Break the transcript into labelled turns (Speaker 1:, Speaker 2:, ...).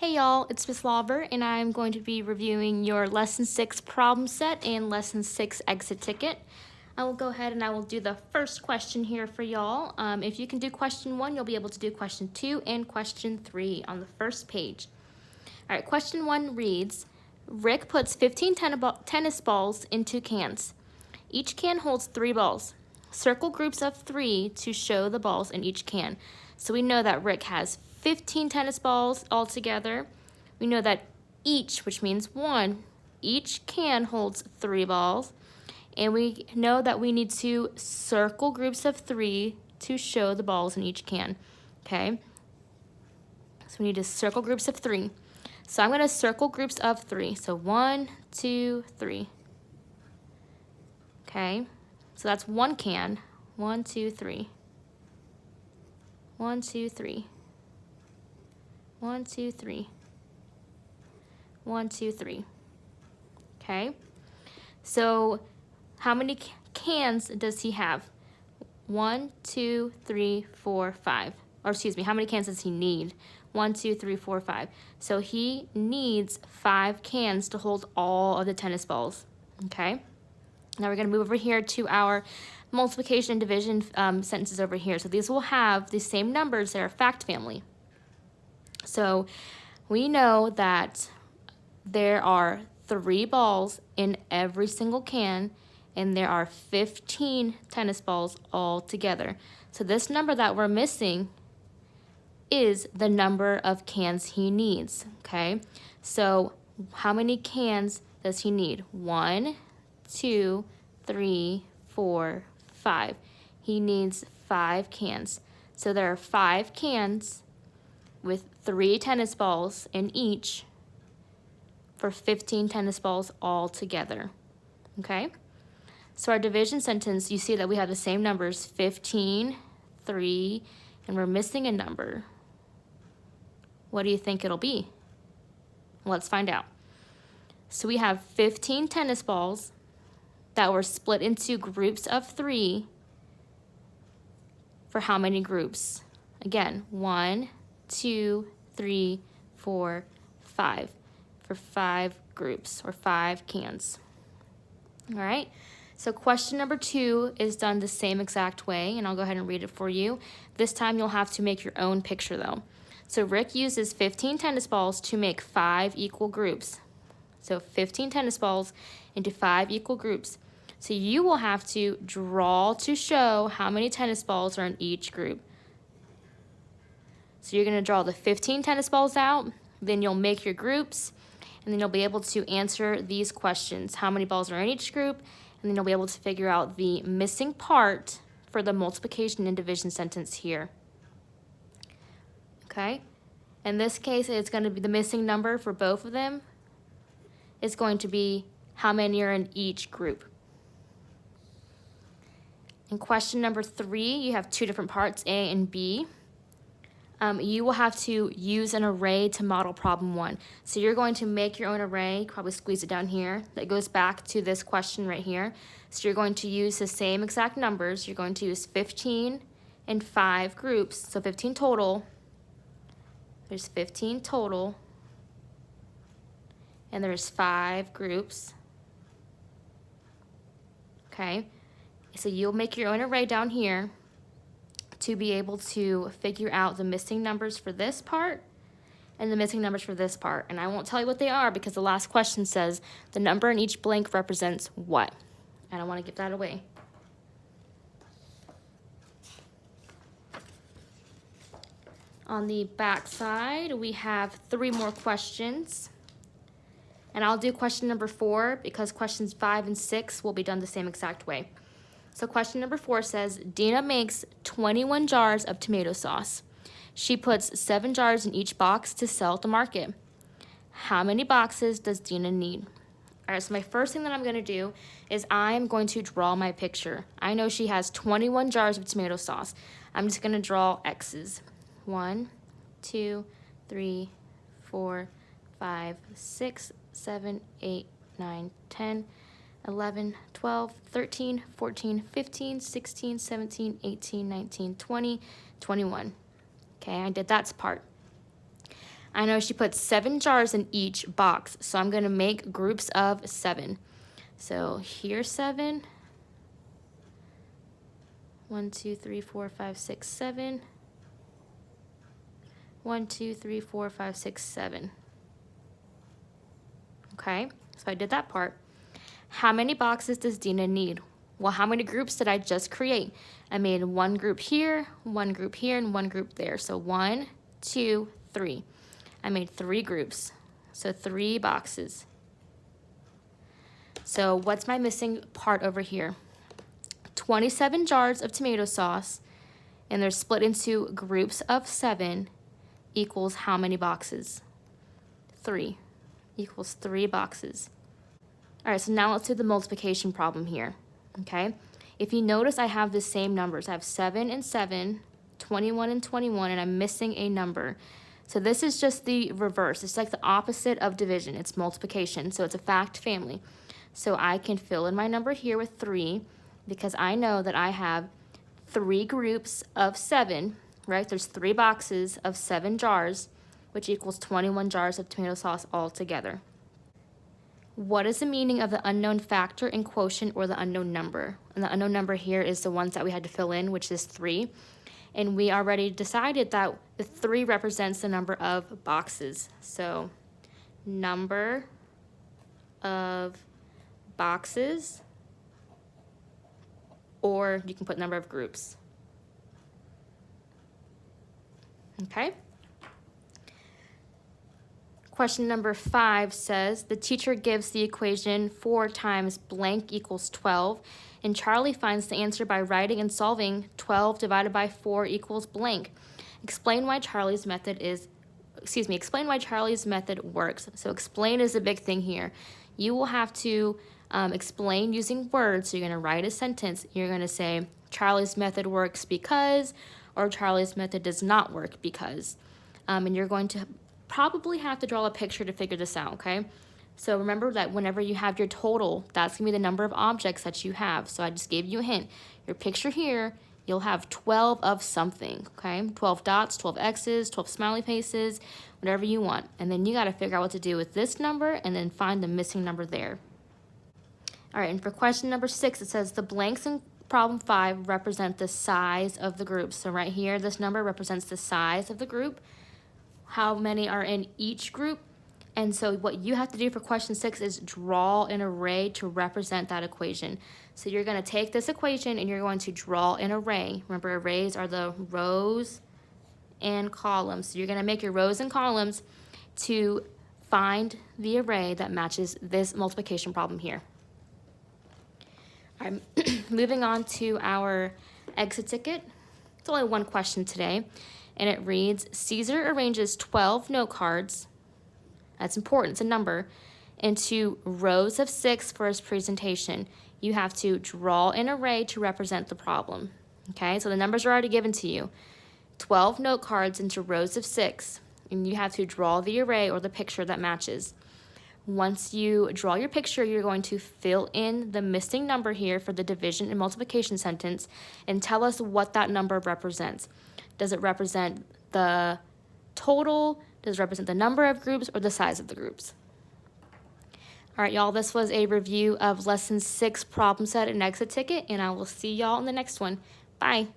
Speaker 1: Hey y'all, it's Miss Lauber, and I'm going to be reviewing your Lesson 6 problem set and Lesson 6 exit ticket. I will go ahead and I will do the first question here for y'all. If you can do question 1, you'll be able to do question 2 and question 3 on the first page. All right, question 1 reads, Rick puts 15 tennis balls in 2 cans. Each can holds 3 balls. Circle groups of 3 to show the balls in each can. So we know that Rick has 15 tennis balls altogether. We know that each, which means 1, each can holds 3 balls. And we know that we need to circle groups of 3 to show the balls in each can. Okay? So we need to circle groups of 3. So I'm going to circle groups of 3. So 1, 2, 3. Okay? So that's 1 can. 1, 2, 3. 1, 2, 3. 1, 2, 3. 1, 2, 3. Okay? So how many cans does he have? 1, 2, 3, 4, 5. Or excuse me, how many cans does he need? 1, 2, 3, 4, 5. So he needs 5 cans to hold all of the tennis balls. Okay? Now we're going to move over here to our multiplication and division sentences over here. So these will have the same numbers that are fact family. So we know that there are 3 balls in every single can, and there are 15 tennis balls all together. So this number that we're missing is the number of cans he needs, okay? So how many cans does he need? 1, 2, 3, 4, 5. He needs 5 cans. So there are 5 cans with 3 tennis balls in each for 15 tennis balls all together. Okay? So our division sentence, you see that we have the same numbers, 15, 3, and we're missing a number. What do you think it'll be? Let's find out. So we have 15 tennis balls that were split into groups of 3 for how many groups? Again, 1, 2, 3, 4, 5 for 5 groups or 5 cans. All right, so question number 2 is done the same exact way, and I'll go ahead and read it for you. This time you'll have to make your own picture though. So Rick uses 15 tennis balls to make 5 equal groups. So 15 tennis balls into 5 equal groups. So you will have to draw to show how many tennis balls are in each group. So you're going to draw the 15 tennis balls out, then you'll make your groups, and then you'll be able to answer these questions. How many balls are in each group? And then you'll be able to figure out the missing part for the multiplication and division sentence here. Okay? In this case, it's going to be the missing number for both of them. It's going to be how many are in each group. In question number 3, you have 2 different parts, A and B. You will have to use an array to model problem 1. So you're going to make your own array, probably squeeze it down here, that goes back to this question right here. So you're going to use the same exact numbers. You're going to use 15 and 5 groups, so 15 total. There's 15 total, and there's 5 groups. Okay, so you'll make your own array down here to be able to figure out the missing numbers for this part and the missing numbers for this part. And I won't tell you what they are because the last question says the number in each blank represents what. I don't want to give that away. On the back side, we have 3 more questions. And I'll do question number 4 because questions 5 and 6 will be done the same exact way. So question number 4 says, Dina makes 21 jars of tomato sauce. She puts 7 jars in each box to sell at the market. How many boxes does Dina need? All right, so my first thing that I'm going to do is I'm going to draw my picture. I know she has 21 jars of tomato sauce. I'm just going to draw X's. 1, 2, 3, 4, 5, 6, 7, 8, 9, 10, 11, 12, 13, 14, 15, 16, 17, 18, 19, 20, 21. Okay, I did that part. I know she put 7 jars in each box, so I'm going to make groups of 7. So here's 7. 1, 2, 3, 4, 5, 6, 7. 1, 2, 3, 4, 5, 6, 7. Okay, so I did that part. How many boxes does Dina need? Well, how many groups did I just create? I made 1 group here, 1 group here, and 1 group there. So 1, 2, 3. I made 3 groups, so 3 boxes. So what's my missing part over here? 27 jars of tomato sauce, and they're split into groups of 7 equals how many boxes? 3 equals 3 boxes. All right, so now let's do the multiplication problem here, okay? If you notice, I have the same numbers. I have 7 and 7, 21 and 21, and I'm missing a number. So this is just the reverse. It's like the opposite of division. It's multiplication, so it's a fact family. So I can fill in my number here with 3 because I know that I have 3 groups of 7, right? There's 3 boxes of 7 jars, which equals 21 jars of tomato sauce altogether. What is the meaning of the unknown factor and quotient or the unknown number? And the unknown number here is the ones that we had to fill in, which is 3. And we already decided that the 3 represents the number of boxes. So number of boxes, or you can put number of groups. Okay? Question number 5 says, the teacher gives the equation 4 times blank equals 12, and Charlie finds the answer by writing and solving 12 divided by 4 equals blank. Explain why Charlie's method works. So explain is a big thing here. You will have to explain using words. So you're going to write a sentence. You're going to say, Charlie's method works because, or Charlie's method does not work because. And you're going to probably have to draw a picture to figure this out, okay? So remember that whenever you have your total, that's going to be the number of objects that you have. So I just gave you a hint. Your picture here, you'll have 12 of something, okay? 12 dots, 12 X's, 12 smiley faces, whatever you want. And then you got to figure out what to do with this number and then find the missing number there. All right, and for question number 6, it says the blanks in problem 5 represent the size of the group. So right here, this number represents the size of the group. How many are in each group? And so what you have to do for question 6 is draw an array to represent that equation. So you're going to take this equation and you're going to draw an array. Remember, arrays are the rows and columns. So you're going to make your rows and columns to find the array that matches this multiplication problem here. All right, moving on to our exit ticket. It's only one question today, and it reads, Caesar arranges 12 note cards, that's important, it's a number, into rows of 6 for his presentation. You have to draw an array to represent the problem. Okay, so the numbers are already given to you. 12 note cards into rows of 6, and you have to draw the array or the picture that matches. Once you draw your picture, you're going to fill in the missing number here for the division and multiplication sentence and tell us what that number represents. Does it represent the total? Does it represent the number of groups or the size of the groups? All right, y'all, this was a review of Lesson 6 problem set and exit ticket, and I will see y'all in the next one. Bye.